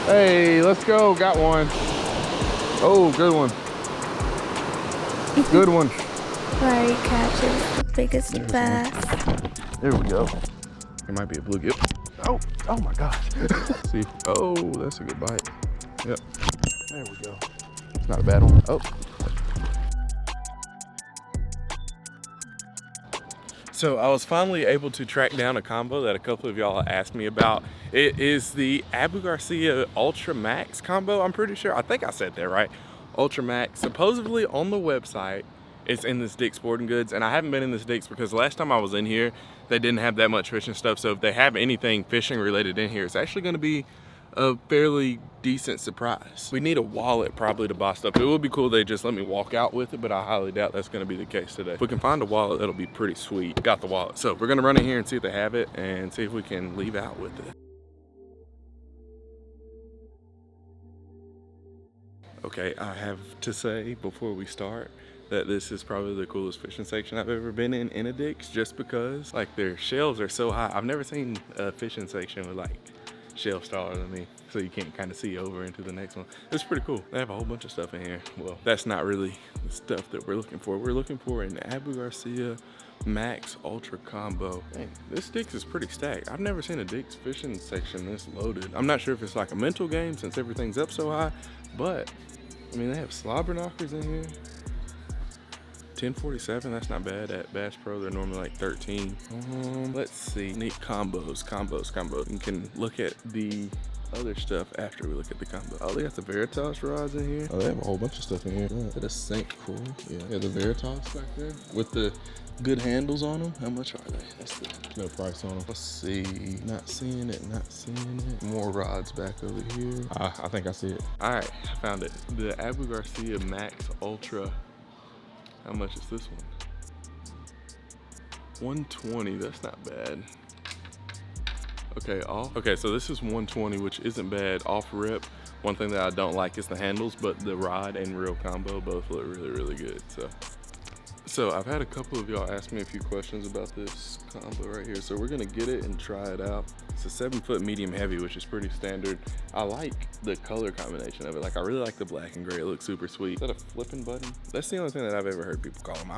Hey, let's go. Got one. Oh, good one. Good one. Larry catches the biggest bass. There we go. It might be a bluegill. Oh my gosh. See, oh, that's a good bite. Yep. There we go. It's not a bad one. Oh. So I was finally able to track down a combo that a couple of y'all asked me about. It is the Abu Garcia Ultra Max combo, I'm pretty sure. I think I said that right. Ultra Max. Supposedly on the website, it's in this Dick's Sporting Goods, and I haven't been in this Dick's because last time I was in here, they didn't have that much fishing stuff. So if they have anything fishing related in here, it's actually gonna be a fairly decent surprise. We need a wallet probably to buy stuff. It would be cool if they just let me walk out with it, but I highly doubt that's gonna be the case today. If we can find a wallet, that'll be pretty sweet. Got the wallet. So we're gonna run in here and see if they have it and see if we can leave out with it. Okay, I have to say before we start that this is probably the coolest fishing section I've ever been in a Dick's, just because like their shelves are so high. I've never seen a fishing section with like shelves taller than me, so you can't kind of see over into the next one. It's pretty cool. They have a whole bunch of stuff in here. Well, that's not really the stuff that we're looking for. We're looking for an Abu Garcia Max Ultra combo. Dang, this Dick's is pretty stacked. I've never seen a Dick's fishing section this loaded. I'm not sure if it's like a mental game since everything's up so high, but I mean, they have slobber knockers in here. 1047, that's not bad. At Bass Pro, they're normally like 13. Let's see, neat combos. You can look at the other stuff after we look at the combo. Oh, they got the Veritas rods in here. Oh, they have a whole bunch of stuff in here. Is that a sink? Cool. Yeah, the Veritas back there with the good handles on them. How much are they? That's the no price on them. Let's see. Not seeing it. More rods back over here. I think I see it. All right, I found it. The Abu Garcia Max Ultra. How much is this one? 120, that's not bad. Okay, so this is 120, which isn't bad. Off rip, one thing that I don't like is the handles, but the rod and reel combo both look really, really good. So I've had a couple of y'all ask me a few questions about this combo right here. So we're gonna get it and try it out. It's a 7-foot medium heavy, which is pretty standard. I like the color combination of it. Like I really like the black and gray, it looks super sweet. Is that a flipping button? That's the only thing that I've ever heard people call them.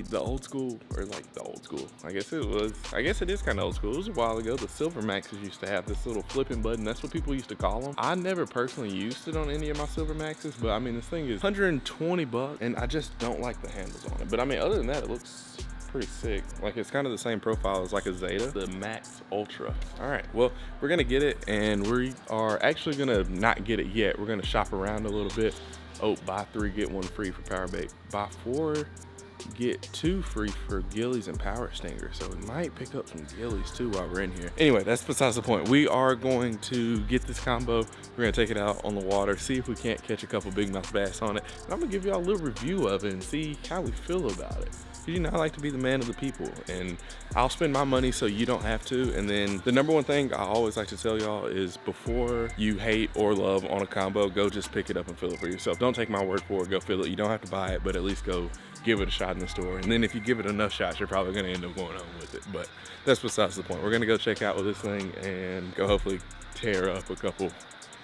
The old school, or like the old school. I guess it is kind of old school. It was a while ago. The Silver Maxes used to have this little flipping button. That's what people used to call them. I never personally used it on any of my Silver Maxes, but I mean, this thing is 120 bucks and I just don't like the handles on it. But I mean, other than that, it looks pretty sick. Like it's kind of the same profile as like a Zeta, the Max Ultra. All right, well, we're gonna get it and we are actually gonna not get it yet. We're gonna shop around a little bit. Oh, buy 3, get 1 free for power bait. Buy 4, get 2 free for gillies and power stingers. So we might pick up some gillies too while we're in here. Anyway, that's besides the point. We are going to get this combo. We're gonna take it out on the water, see if we can't catch a couple bigmouth bass on it. And I'm gonna give y'all a little review of it and see how we feel about it. You know, I like to be the man of the people and I'll spend my money so you don't have to. And then the number one thing I always like to tell y'all is before you hate or love on a combo, go just pick it up and feel it for yourself. Don't take my word for it, go feel it. You don't have to buy it, but at least go give it a shot in the store. And then if you give it enough shots, you're probably gonna end up going home with it. But that's besides the point. We're gonna go check out with this thing and go hopefully tear up a couple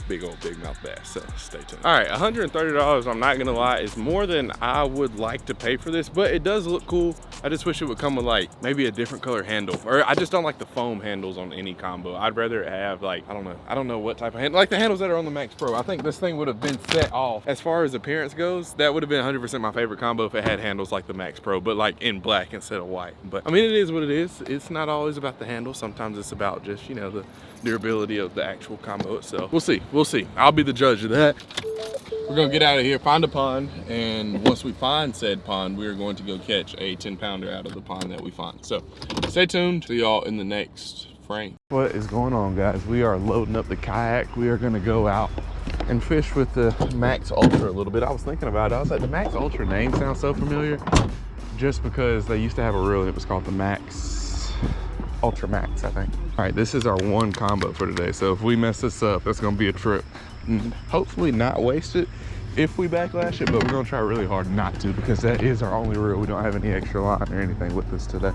big old bigmouth bass, so stay tuned. All right, $130, I'm not gonna lie, is more than I would like to pay for this, but it does look cool. I just wish it would come with like maybe a different color handle, or I just don't like the foam handles on any combo. I'd rather have like, I don't know what type of handle, like the handles that are on the Max Pro. I think this thing would have been set off. As far as appearance goes, that would have been 100% my favorite combo if it had handles like the Max Pro, but like in black instead of white. But I mean, it is what it is. It's not always about the handle. Sometimes it's about just, you know, the durability of the actual combo itself. We'll see. I'll be the judge of that. We're gonna get out of here, find a pond, and once we find said pond, we are going to go catch a 10-pounder out of the pond that we find. So stay tuned. See y'all in the next frame. What is going on, guys? We are loading up the kayak. We are gonna go out and fish with the Max Ultra a little bit. I was thinking about it. I was like, the Max Ultra name sounds so familiar just because they used to have a reel and it was called the Max Ultra Max, I think. All right, this is our one combo for today. So if we mess this up, that's gonna be a trip. And hopefully not waste it if we backlash it, but we're gonna try really hard not to because that is our only reel. We don't have any extra line or anything with us today.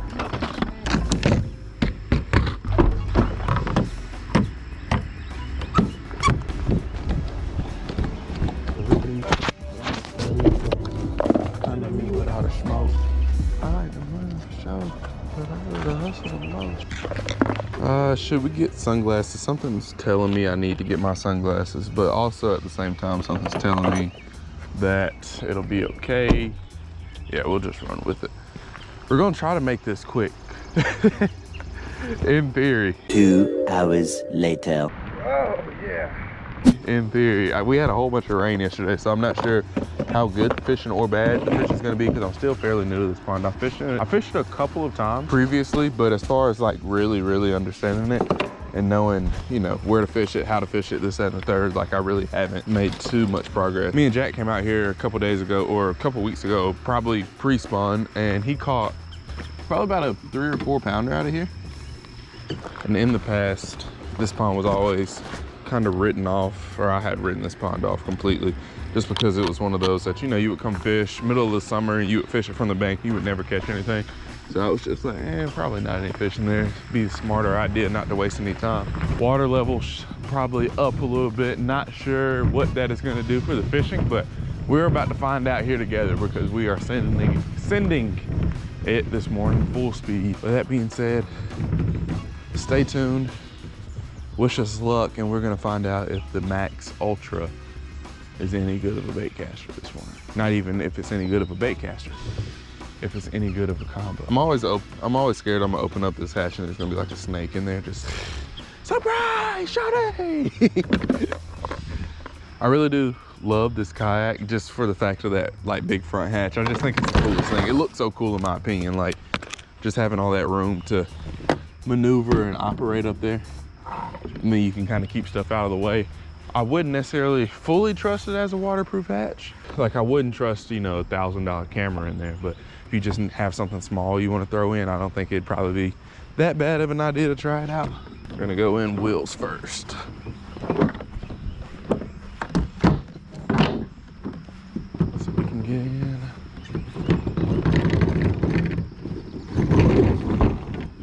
Should we get sunglasses? Something's telling me I need to get my sunglasses, but also at the same time, something's telling me that it'll be okay. Yeah, we'll just run with it. We're gonna try to make this quick. In theory. 2 hours later. Oh, yeah. In theory. We had a whole bunch of rain yesterday, so I'm not sure how good fishing or bad the fish is gonna be because I'm still fairly new to this pond. I fished it a couple of times previously, but as far as like really understanding it and knowing, you know, where to fish it, how to fish it, this, that, and the third, like I really haven't made too much progress. Me and Jack came out here a couple days ago, or a couple weeks ago, probably pre-spawn, and he caught probably about a 3 or 4 pounder out of here. And in the past, this pond was always kind of written off, or I had written this pond off completely, just because it was one of those that, you know, you would come fish middle of the summer, you would fish it from the bank, you would never catch anything. So I was just like, probably not any fish in there. Be a smarter idea not to waste any time. Water levels probably up a little bit. Not sure what that is going to do for the fishing, but we're about to find out here together because we are sending it this morning full speed. With that being said, stay tuned. Wish us luck, and we're gonna find out if the Max Ultra is any good of a baitcaster this morning. Not even if it's any good of a baitcaster, if it's any good of a combo. I'm always scared I'm gonna open up this hatch and there's gonna be like a snake in there, just surprise, shawty! I really do love this kayak just for the fact of that like big front hatch. I just think it's the coolest thing. It looks so cool in my opinion, like just having all that room to maneuver and operate up there. And then you can kind of keep stuff out of the way. I wouldn't necessarily fully trust it as a waterproof hatch. Like I wouldn't trust, you know, a $1,000 camera in there, but if you just have something small you want to throw in, I don't think it'd probably be that bad of an idea to try it out. We're gonna go in wheels first. So we can get in.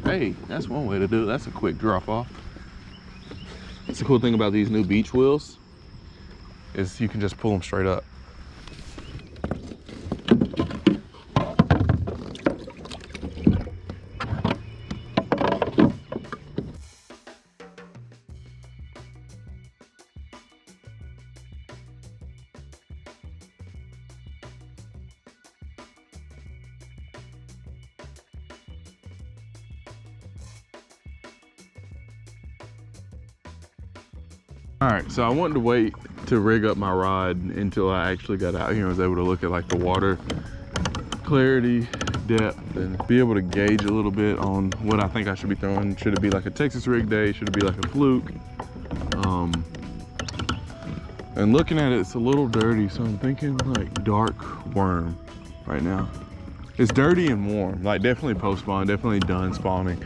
Hey, that's one way to do it. That's a quick drop off. That's the cool thing about these new beach wheels is you can just pull them straight up. All right, so I wanted to wait to rig up my rod until I actually got out here and was able to look at like the water clarity, depth, and be able to gauge a little bit on what I think I should be throwing. Should it be like a Texas rig day? Should it be like a fluke? And looking at it, it's a little dirty, so I'm thinking like dark worm right now. It's dirty and warm, like definitely post spawn, definitely done spawning.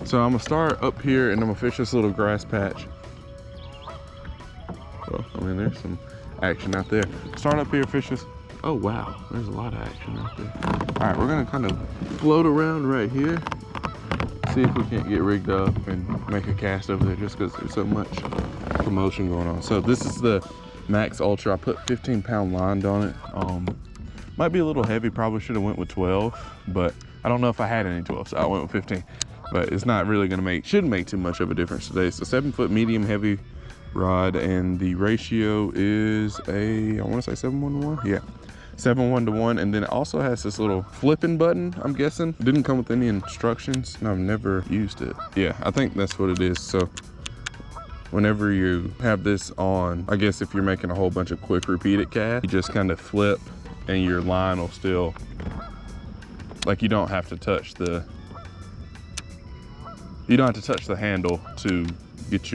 So I'm gonna start up here and I'm gonna fish this little grass patch. Well, I mean, there's some action out there. Start up here, fish this. Oh wow, there's a lot of action out there. All right, we're gonna kind of float around right here. See if we can't get rigged up and make a cast over there just because there's so much commotion going on. So this is the Max Ultra. I put 15-pound line on it. Might be a little heavy, probably should have went with 12, but I don't know if I had any 12, so I went with 15. But it's not really gonna shouldn't make too much of a difference today. So 7-foot medium heavy rod, and the ratio is I wanna say 7:1 to 1, yeah. 7:1 to 1, and then it also has this little flipping button, I'm guessing. Didn't come with any instructions, and I've never used it. Yeah, I think that's what it is. So whenever you have this on, I guess if you're making a whole bunch of quick repeated casts, you just kind of flip and your line will still, like you don't have to touch the handle to get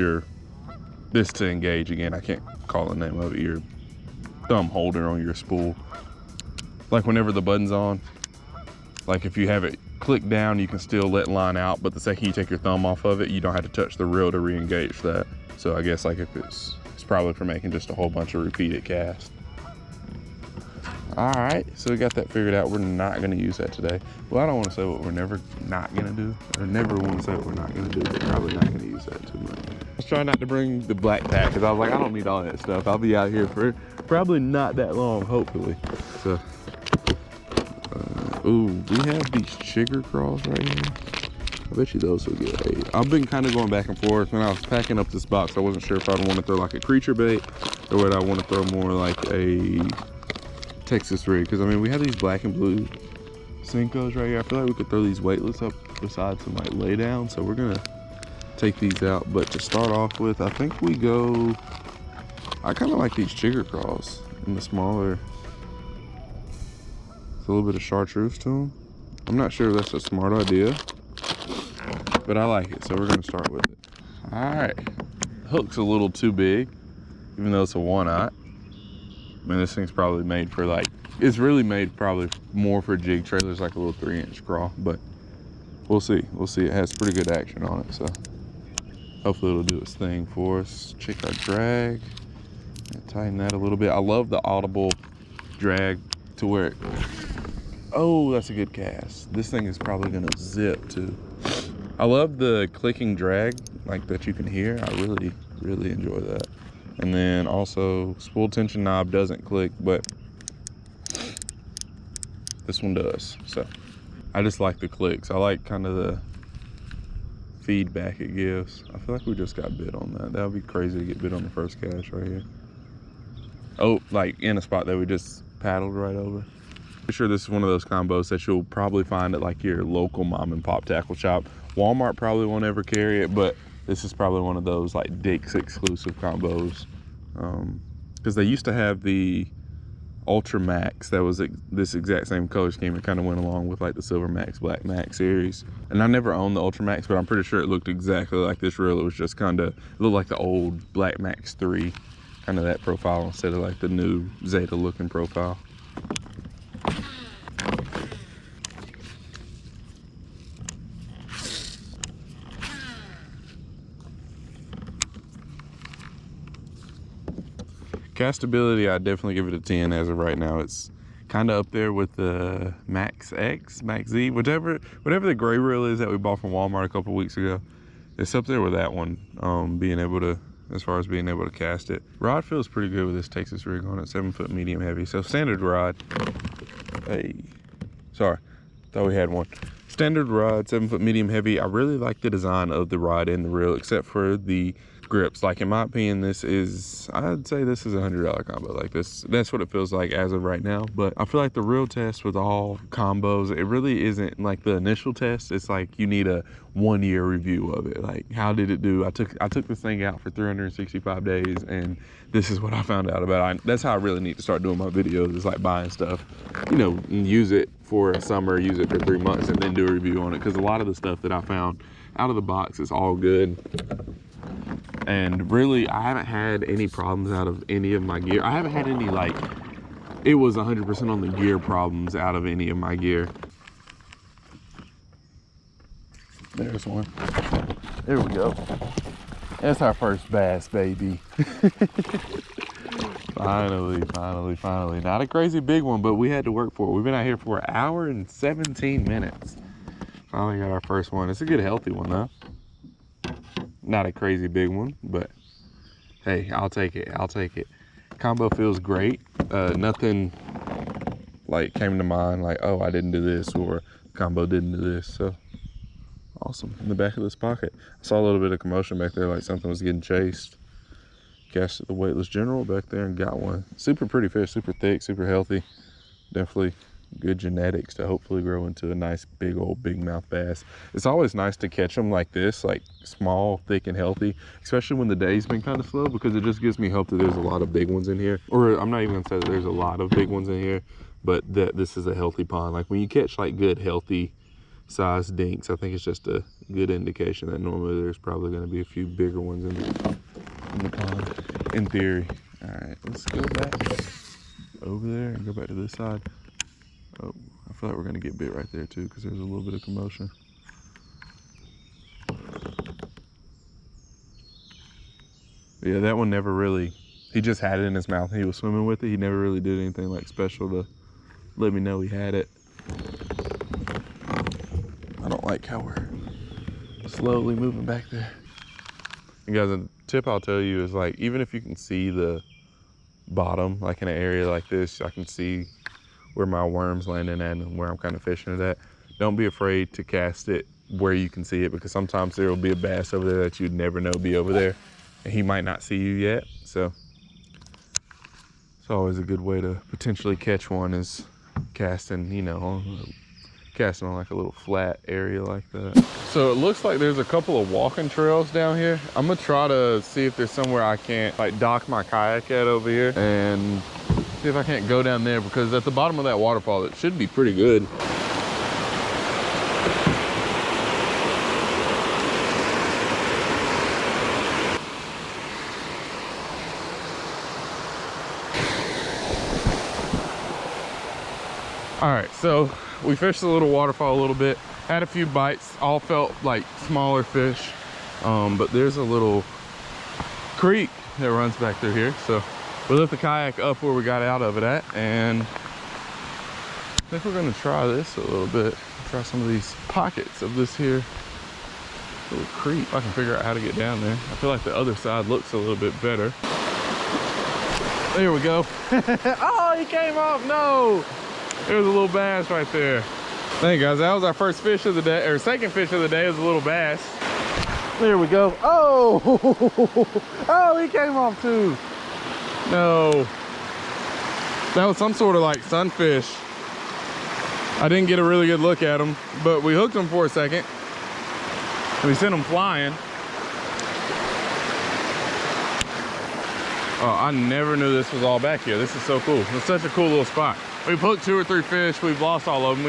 this to engage again. I can't call the name of it, your thumb holder on your spool. Like whenever the button's on, like if you have it click down, you can still let line out, but the second you take your thumb off of it, you don't have to touch the reel to re-engage that. So I guess like if it's probably for making just a whole bunch of repeated casts. All right, so we got that figured out. We're not gonna use that today. Well, I don't wanna say what we're never not gonna do, or never wanna say what we're not gonna do, but probably not gonna use that too much. I was trying not to bring the black pack, because I was like, I don't need all that stuff. I'll be out here for probably not that long, hopefully. So, ooh, we have these chigger crawls right here. I bet you those will get 8. I've been kind of going back and forth. When I was packing up this box, I wasn't sure if I'd want to throw like a creature bait or would I want to throw more like a Texas rig. Because I mean, we have these black and blue Senkos right here. I feel like we could throw these weightless up beside some like lay down. So we're gonna take these out. But to start off with, I think we go, I kind of like these chigger craws in the smaller. It's a little bit of chartreuse to them. I'm not sure if that's a smart idea, but I like it, so we're gonna start with it. All right, hook's a little too big, even though it's a 1/0. I mean, this thing's probably made for like, it's really made probably more for jig trailers, like a little 3-inch craw, but we'll see. We'll see. It has pretty good action on it, so hopefully it'll do its thing for us. Check our drag, and tighten that a little bit. I love the audible drag to where it, oh, that's a good cast. This thing is probably gonna zip too. I love the clicking drag like that you can hear. I really, really enjoy that. And then also spool tension knob doesn't click, but this one does. So I just like the clicks. I like kind of the feedback it gives. I feel like we just got bit on that. That would be crazy to get bit on the first cast right here. Oh, like in a spot that we just paddled right over. I'm sure this is one of those combos that you'll probably find at like your local mom and pop tackle shop. Walmart probably won't ever carry it, but this is probably one of those like Dick's exclusive combos. Because they used to have the Ultra Max that was this exact same color scheme. It kind of went along with like the Silver Max, Black Max series. And I never owned the Ultra Max, but I'm pretty sure it looked exactly like this reel. It was just kind of, it looked like the old Black Max 3, kind of that profile instead of like the new Zeta looking profile. Castability, I definitely give it a 10 as of right now. It's kind of up there with the Max X, Max Z, whatever the gray reel is that we bought from Walmart a couple weeks ago. It's up there with that one, being able to, as far as being able to cast it. Rod feels pretty good with this Texas rig on it, 7-foot medium heavy. So standard rod, hey, sorry, thought we had one. Standard rod, 7-foot medium heavy. I really like the design of the rod and the reel, except for the grips. Like in my opinion, this is, I'd say this is a $100 combo. Like this, that's what it feels like as of right now. But I feel like the real test with all combos, it really isn't like the initial test. It's like you need a 1-year review of it. Like, how did it do? I took this thing out for 365 days and this is what I found out about it. That's how I really need to start doing my videos, is like buying stuff, you know, and use it for a summer, use it for 3 months, and then do a review on it. Because a lot of the stuff that I found out of the box is all good. And really, I haven't had any problems out of any of my gear. I haven't had any, like, it was 100% on the gear problems out of any of my gear. There's one. There we go. That's our first bass, baby. Finally. Not a crazy big one, but we had to work for it. We've been out here for 1 hour and 17 minutes. Finally got our first one. It's a good, healthy one, though. Not a crazy big one, but hey, I'll take it. Combo feels great. Nothing like came to mind like, oh, I didn't do this, or combo didn't do this. So awesome. In the back of this pocket, I saw a little bit of commotion back there, like something was getting chased. Casted the weightless general back there and got one. Super pretty fish, super thick, super healthy. Definitely good genetics to hopefully grow into a nice big old big mouth bass. It's always nice to catch them like this, like small, thick, and healthy, especially when the day's been kind of slow, because it just gives me hope that there's a lot of big ones in here. Or I'm not even gonna say that there's a lot of big ones in here, but that this is a healthy pond. Like when you catch like good healthy sized dinks, I think it's just a good indication that normally there's probably going to be a few bigger ones in the pond, in theory. All right, let's go back over there and go back to this side. Oh, I feel like we're gonna get bit right there too, because there's a little bit of commotion. But yeah, that one never really, he just had it in his mouth and he was swimming with it. He never really did anything like special to let me know he had it. I don't like how we're slowly moving back there. And guys, a tip I'll tell you is, like, even if you can see the bottom, like in an area like this, I can see where my worm's landing at and where I'm kind of fishing it at. Don't be afraid to cast it where you can see it, because sometimes there will be a bass over there that you'd never know be over there, and he might not see you yet. So it's always a good way to potentially catch one, is casting, you know, casting on like a little flat area like that. So it looks like there's a couple of walking trails down here. I'm gonna try to see if there's somewhere I can't like dock my kayak at over here and see if I can't go down there, because at the bottom of that waterfall, it should be pretty good. All right, so we fished the little waterfall a little bit, had a few bites, all felt like smaller fish, but there's a little creek that runs back through here. So we lift the kayak up where we got out of it at, and I think we're gonna try this a little bit. Try some of these pockets of this here little creek. If I can figure out how to get down there. I feel like the other side looks a little bit better. There we go. Oh, he came off, no! There's a little bass right there. Thank you guys, that was our first fish of the day, or second fish of the day. It was a little bass. There we go. Oh, oh, he came off too. No, that was some sort of like sunfish. I didn't get a really good look at him, but we hooked him for a second and we sent him flying. Oh, I never knew this was all back here. This is so cool. It's such a cool little spot. We've hooked 2 or 3 fish. We've lost all of them.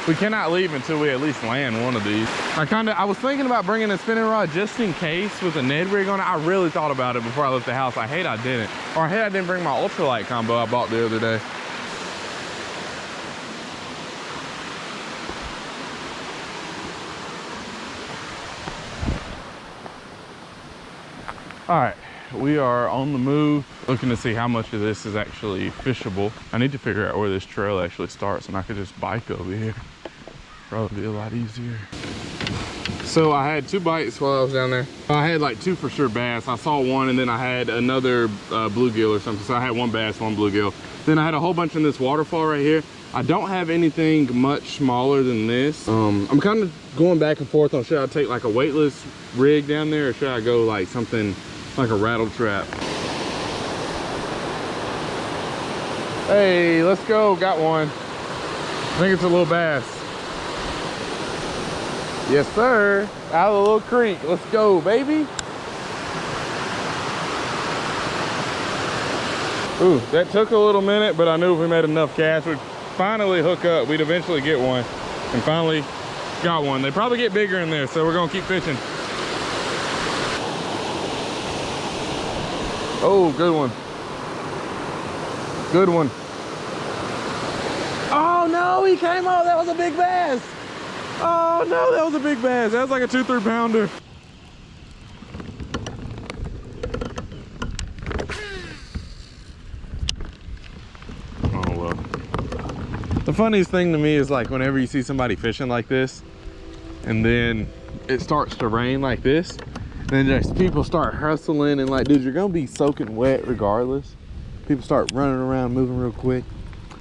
We cannot leave until we at least land one of these. I was thinking about bringing a spinning rod just in case with a Ned rig on it. I really thought about it before I left the house. I hate I didn't. Or I hate I didn't bring my ultralight combo I bought the other day. All right. We are on the move, looking to see how much of this is actually fishable. I need to figure out where this trail actually starts, and I could just bike over here. Probably be a lot easier. So I had 2 bites while I was down there. I had like 2 for sure bass. I saw one, and then I had another bluegill or something. So I had 1 bass, 1 bluegill. Then I had a whole bunch in this waterfall right here. I don't have anything much smaller than this. I'm kind of going back and forth on, should I take like a weightless rig down there, or should I go like something like a rattle trap? Hey, let's go, got one. I think it's a little bass. Yes, sir, out of the little creek. Let's go, baby. Ooh, that took a little minute, but I knew if we made enough cast, we'd finally hook up. We'd eventually get one, and finally got one. They probably get bigger in there, so we're gonna keep fishing. Oh, good one. Good one. Oh no, he came out. That was a big bass. Oh no, that was a big bass. That was like a 2-3 pounder. Oh well. The funniest thing to me is like whenever you see somebody fishing like this and then it starts to rain like this, then there's people start hustling, and like, dude, you're gonna be soaking wet regardless. People start running around, moving real quick,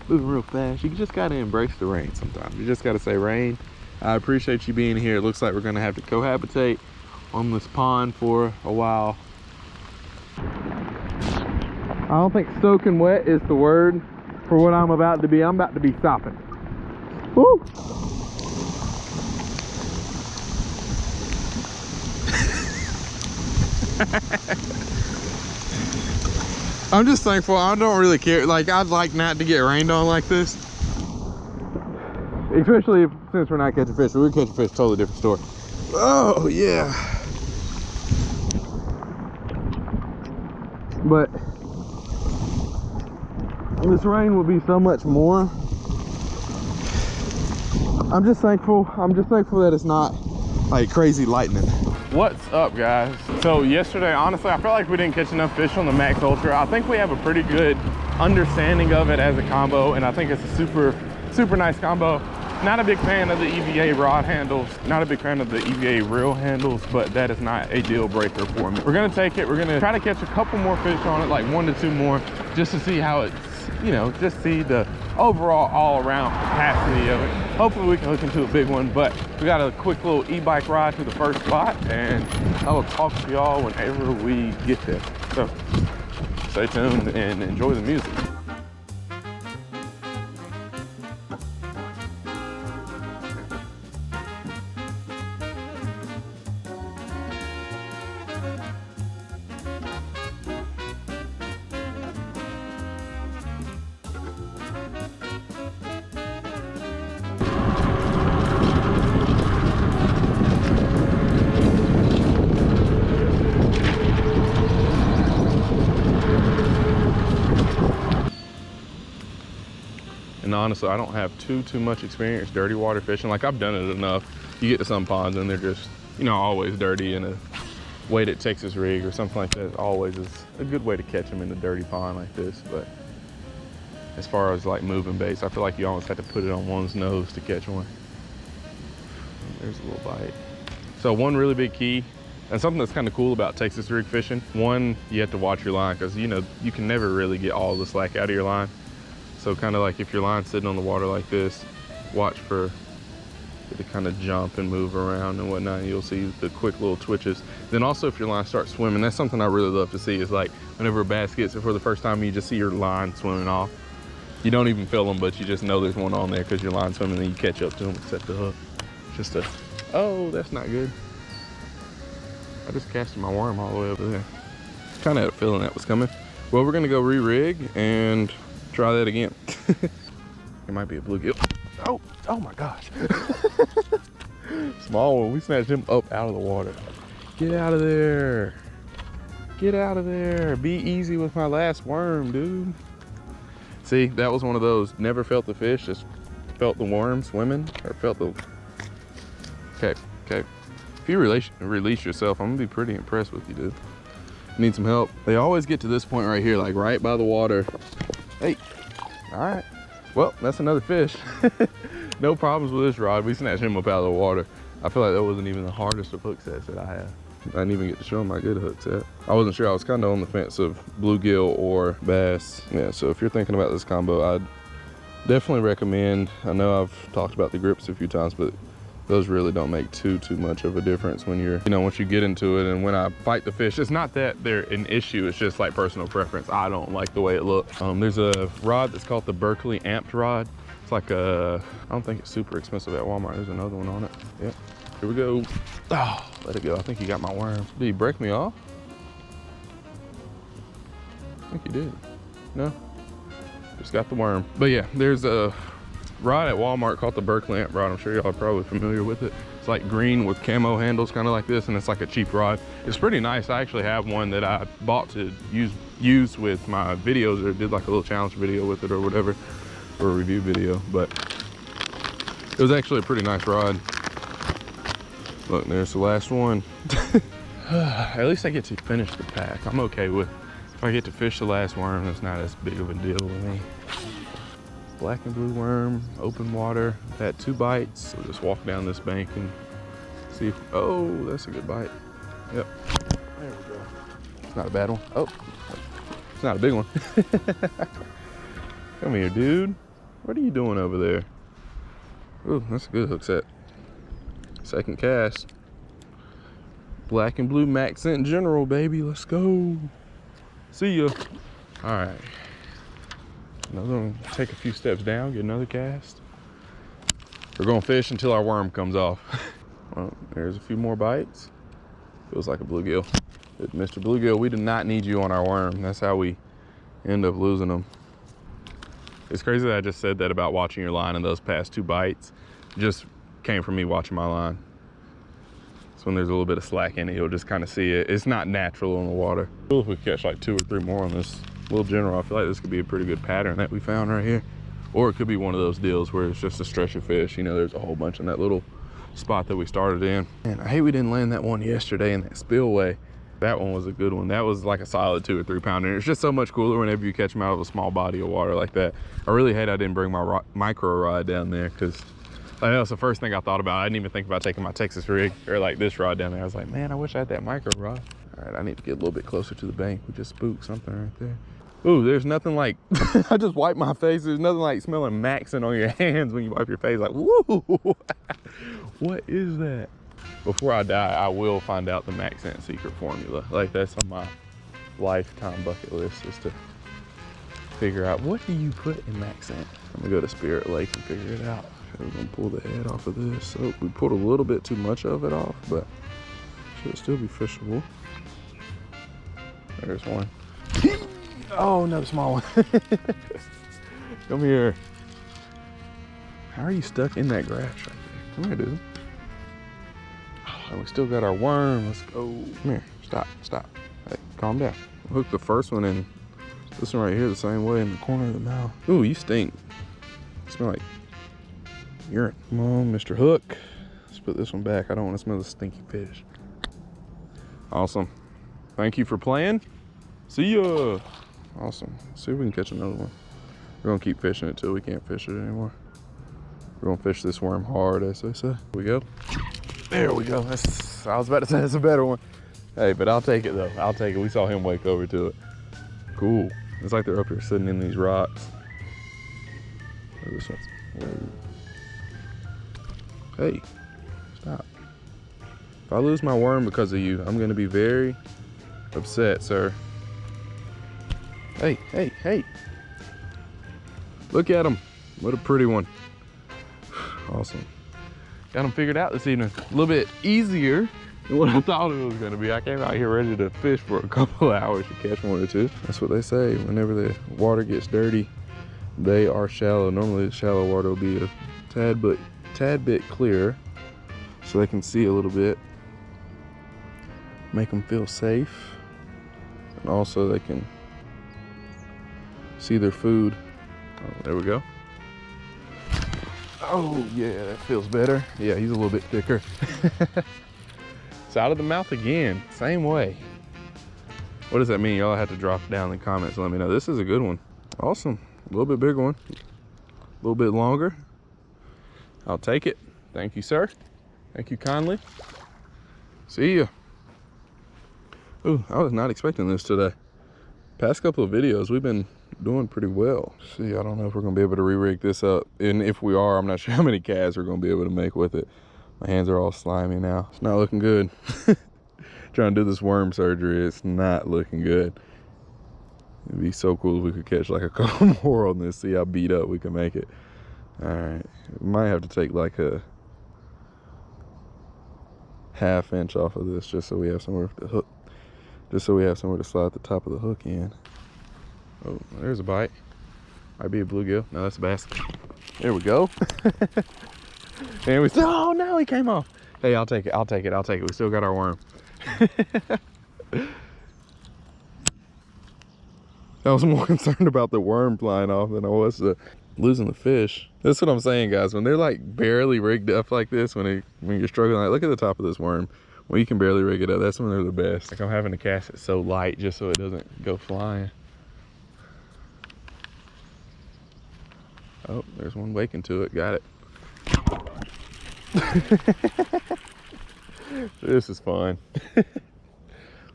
moving real fast. You just gotta embrace the rain sometimes. You just gotta say, rain, I appreciate you being here. It looks like we're gonna have to cohabitate on this pond for a while. I don't think soaking wet is the word for what I'm about to be. I'm about to be stopping. Woo! I'm just thankful. I don't really care. Like, I'd like not to get rained on like this, especially since we're not catching fish. We're catching fish, totally different story. Oh yeah, but this rain will be so much more. I'm just thankful that it's not like crazy lightning. What's up, guys? So yesterday, honestly, I felt like we didn't catch enough fish on the Max Ultra. I think we have a pretty good understanding of it as a combo, and I think it's a super nice combo. Not a big fan of the EVA rod handles, not a big fan of the EVA reel handles, but that is not a deal breaker for me. We're gonna take it, we're gonna try to catch a couple more fish on it, like 1 to 2 more, just to see how it's, you know, just see the overall all-around capacity of it. Hopefully we can hook into a big one, but we got a quick little e-bike ride to the first spot, and I will talk to y'all whenever we get there. So stay tuned and enjoy the music. And honestly, I don't have too much experience dirty water fishing. Like, I've done it enough. You get to some ponds and they're just, you know, always dirty, and a weighted Texas rig or something like that always is a good way to catch them in a dirty pond like this. But as far as like moving baits, I feel like you almost have to put it on one's nose to catch one. There's a little bite. So one really big key, and something that's kind of cool about Texas rig fishing, one, you have to watch your line, because you know, you can never really get all the slack out of your line. So kind of like if your line's sitting on the water like this, watch for it to kind of jump and move around and whatnot. You'll see the quick little twitches. Then also if your line starts swimming, that's something I really love to see, is like whenever a bass gets it for the first time, you just see your line swimming off. You don't even feel them, but you just know there's one on there because your line's swimming, and you catch up to them and set the hook. Just a, oh, that's not good. I just casted my worm all the way over there. Kind of had a feeling that was coming. Well, we're gonna go re-rig and try that again. It might be a bluegill. Oh my gosh. Small one. We snatched him up out of the water. Get out of there. Get out of there. Be easy with my last worm, dude. See, that was one of those, never felt the fish, just felt the worm swimming, or felt the... Okay. If you release yourself, I'm gonna be pretty impressed with you, dude. Need some help. They always get to this point right here, like right by the water. Hey, all right. Well, that's another fish. No problems with this rod. We snatched him up out of the water. I feel like that wasn't even the hardest of hook sets that I have. I didn't even get to show him my good hook set. I wasn't sure. I was kind of on the fence of bluegill or bass. Yeah, so if you're thinking about this combo, I'd definitely recommend. I know I've talked about the grips a few times, but those really don't make too much of a difference when you're, you know, once you get into it. And when I fight the fish, it's not that they're an issue, it's just like personal preference. I don't like the way it looks. There's a rod that's called the Berkeley Amped rod. It's like a, I don't think it's super expensive at Walmart. There's another one on it. Yep, here we go. Oh, let it go. I think he got my worm. Did he break me off? I think he did. No, just got the worm. But yeah, there's a rod at Walmart called the Berkeley Amp rod. I'm sure y'all are probably familiar with it. It's like green with camo handles, kind of like this, and it's like a cheap rod. It's pretty nice. I actually have one that I bought to use with my videos, or did like a little challenge video with it or whatever, or a review video, but it was actually a pretty nice rod. Look, there's the last one. At least I get to finish the pack. I'm okay with, if I get to fish the last worm, that's not as big of a deal to me. Black and blue worm, open water. Had 2 bites. So just walk down this bank and see if, oh, that's a good bite. Yep, there we go. It's not a bad one. Oh, it's not a big one. Come here, dude. What are you doing over there? Ooh, that's a good hook set. Second cast. Black and blue Max General, baby. Let's go. See ya. All right. I'm gonna take a few steps down, get another cast. We're gonna fish until our worm comes off. Well, there's a few more bites. Feels like a bluegill. Mr. Bluegill, we do not need you on our worm. That's how we end up losing them. It's crazy that I just said that about watching your line, and those past 2 bites just came from me watching my line. So when there's a little bit of slack in it, you'll just kind of see it. It's not natural on the water. If we catch like 2 or 3 more on this little general, I feel like this could be a pretty good pattern that we found right here. Or it could be one of those deals where it's just a stretch of fish. You know, there's a whole bunch in that little spot that we started in. And I hate we didn't land that one yesterday in that spillway. That one was a good one. That was like a solid 2 or 3 pounder. It's just so much cooler whenever you catch them out of a small body of water like that. I really hate I didn't bring my micro rod down there, because that was the first thing I thought about. I didn't even think about taking my Texas rig or like this rod down there. I was like, man, I wish I had that micro rod. All right, I need to get a little bit closer to the bank. We just spooked something right there. Ooh, there's nothing like, I just wiped my face. There's nothing like smelling Maxin on your hands when you wipe your face. Like, woo! What is that? Before I die, I will find out the Maxin secret formula. Like, that's on my lifetime bucket list, is to figure out what do you put in Maxin. I'm gonna go to Spirit Lake and figure it out. We're gonna pull the head off of this. Oh, we pulled a little bit too much of it off, but should still be fishable. There's one. Oh, another small one. Come here. How are you stuck in that grass right there? Come here, dude. Oh, we still got our worm. Let's go. Come here. Stop. Stop. Hey, calm down. We'll hook the first one in. This one right here the same way in the corner of the mouth. Ooh, you stink. You smell like urine. Come on, Mr. Hook. Let's put this one back. I don't want to smell the stinky fish. Awesome. Thank you for playing. See ya. Awesome. Let's see if we can catch another one. We're gonna keep fishing it till we can't fish it anymore. We're gonna fish this worm hard, as they say. Here we go. There we go. That's, I was about to say that's a better one. Hey, but I'll take it though. I'll take it. We saw him wake over to it. Cool. It's like they're up here sitting in these rocks. Oh, this one's. Whoa. Hey, stop. If I lose my worm because of you, I'm gonna be very upset, sir. Hey, hey, hey. Look at him. What a pretty one. Awesome. Got him figured out this evening. A little bit easier than what I thought it was gonna be. I came out here ready to fish for a couple of hours to catch one or two. That's what they say. Whenever the water gets dirty, they are shallow. Normally the shallow water will be a tad bit clearer so they can see a little bit. Make them feel safe. And also they can see their food. Oh, there we go. Oh yeah, that feels better. Yeah, he's a little bit thicker. It's out of the mouth again, same way. What does that mean? Y'all have to drop down in the comments and let me know. This is a good one. Awesome, a little bit bigger one. A little bit longer. I'll take it. Thank you, sir. Thank you kindly. See ya. Ooh, I was not expecting this today. Past couple of videos, we've been doing pretty well. See, I don't know if we're gonna be able to re-rig this up. And if we are, I'm not sure how many casts we're gonna be able to make with it. My hands are all slimy now. It's not looking good. Trying to do this worm surgery, it's not looking good. It'd be so cool if we could catch like a couple more on this, see how beat up we can make it. All right, we might have to take like a ½ inch off of this just so we have somewhere to hook. Just so we have somewhere to slide the top of the hook in. Oh, there's a bite. Might be a bluegill. No, that's a bass. There we go. And we still, oh no, he came off. Hey, I'll take it, I'll take it, I'll take it. We still got our worm. I was more concerned about the worm flying off than I was losing the fish. That's what I'm saying, guys. When they're like barely rigged up like this, when you're struggling, like look at the top of this worm. When you can barely rig it up, that's when they're the best. Like I'm having to cast it so light just so it doesn't go flying. Oh, there's one waking to it. Got it. This is fun.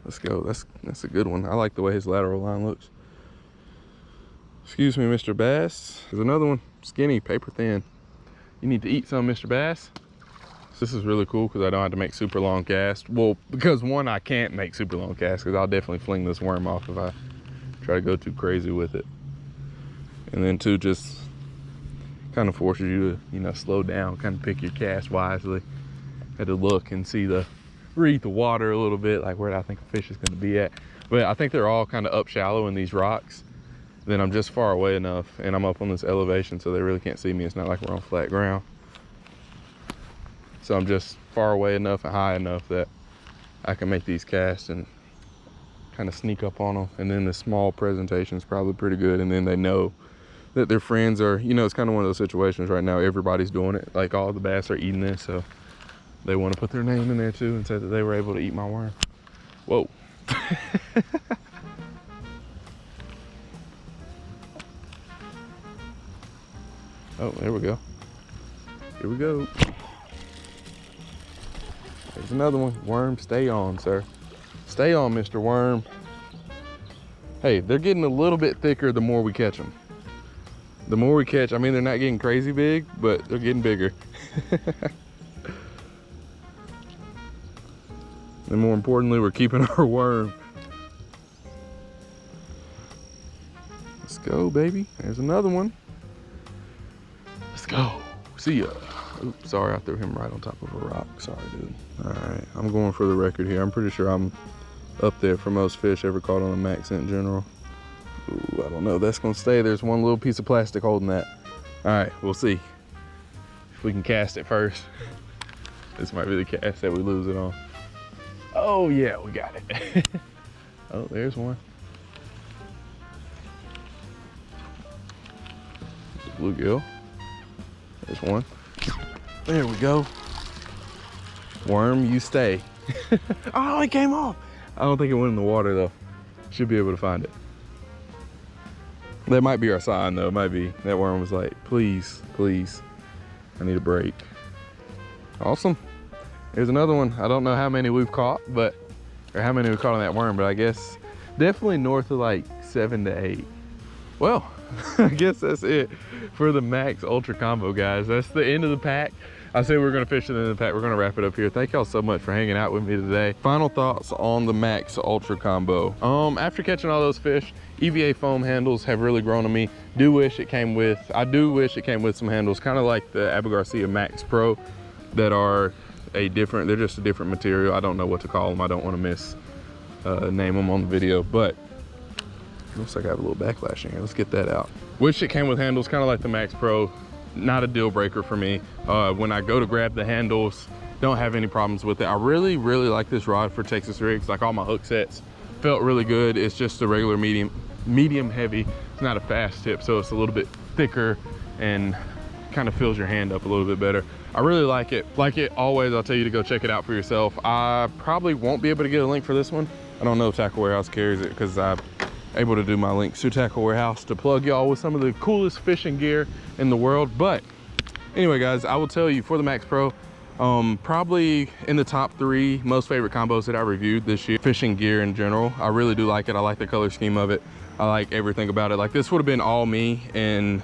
Let's go. That's a good one. I like the way his lateral line looks. Excuse me, Mr. Bass. There's another one. Skinny, paper thin. You need to eat some, Mr. Bass. This is really cool because I don't have to make super long casts. Well, because one, I can't make super long casts because I'll definitely fling this worm off if I try to go too crazy with it. And then two, just kind of forces you to, you know, slow down, kind of pick your cast wisely. Had to look and read the water a little bit, like where I think a fish is going to be at. But I think they're all kind of up shallow in these rocks. Then I'm just far away enough and I'm up on this elevation so they really can't see me. It's not like we're on flat ground. So I'm just far away enough and high enough that I can make these casts and kind of sneak up on them. And then the small presentation is probably pretty good. And then they know that their friends are, you know, it's kind of one of those situations right now, everybody's doing it. Like all the bass are eating this, so they want to put their name in there too and say that they were able to eat my worm. Whoa. Oh, there we go. Here we go. There's another one. Worm, stay on, sir. Stay on, Mr. Worm. Hey, they're getting a little bit thicker the more we catch them. The more we catch, I mean, they're not getting crazy big, but they're getting bigger. And more importantly, we're keeping our worm. Let's go, baby. There's another one. Let's go. See ya. Oops, sorry, I threw him right on top of a rock. Sorry, dude. All right, I'm going for the record here. I'm pretty sure I'm up there for most fish ever caught on a Max in general. Ooh, I don't know. That's gonna stay. There's one little piece of plastic holding that. All right, we'll see if we can cast it first. This might be the cast that we lose it on. Oh yeah, we got it. Oh, there's one. Bluegill. There's one. There we go. Worm, you stay. Oh, it came off. I don't think it went in the water though. Should be able to find it. That might be our sign though. It might be. That worm was like, please, please, I need a break. Awesome. Here's another one. I don't know how many we've caught, or how many we caught on that worm, but I guess definitely north of like 7 to 8. Well, I guess that's it for the Max Ultra combo, guys. That's the end of the pack. I said we're gonna fish to the end of the pack. We're gonna wrap it up here. Thank y'all so much for hanging out with me today. Final thoughts on the Max Ultra combo. After catching all those fish, EVA foam handles have really grown on me. I do wish it came with some handles, kind of like the Abu Garcia Max Pro, that are they're just a different material. I don't know what to call them. I don't want to name them on the video, but looks like I have a little backlash in here. Let's get that out. Wish it came with handles, kind of like the Max Pro. Not a deal breaker for me. When I go to grab the handles, don't have any problems with it. I really, really like this rod for Texas rigs. Like all my hook sets felt really good. It's just a regular medium heavy. It's not a fast tip, so it's a little bit thicker and kind of fills your hand up a little bit better. I really like it. Like it always, I'll tell you to go check it out for yourself. I probably won't be able to get a link for this one. I don't know if Tackle Warehouse carries it because I'm able to do my links to Tackle Warehouse to plug y'all with some of the coolest fishing gear in the world. But anyway, guys, I will tell you, for the Max Pro, probably in the top 3 most favorite combos that I reviewed this year. Fishing gear in general, I really do like it. I like the color scheme of it. I like everything about it. Like this would have been all me in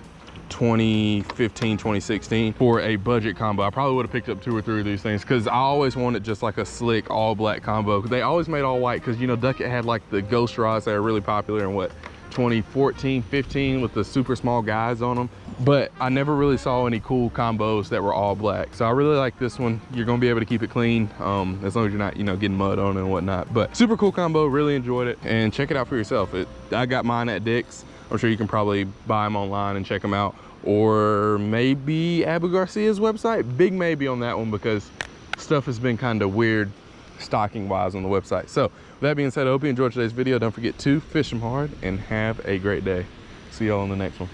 2015, 2016 for a budget combo. I probably would have picked up 2 or 3 of these things because I always wanted just like a slick all black combo. They always made all white because, you know, Duckett had like the ghost rods that are really popular in what, 2014, 15 with the super small guys on them. But I never really saw any cool combos that were all black. So I really like this one. You're gonna be able to keep it clean as long as you're not, you know, getting mud on it and whatnot. But super cool combo, really enjoyed it. And check it out for yourself. I got mine at Dick's. I'm sure you can probably buy them online and check them out. Or maybe Abu Garcia's website. Big maybe on that one because stuff has been kind of weird stocking wise on the website. So with that being said, I hope you enjoyed today's video. Don't forget to fish them hard and have a great day. See y'all on the next one.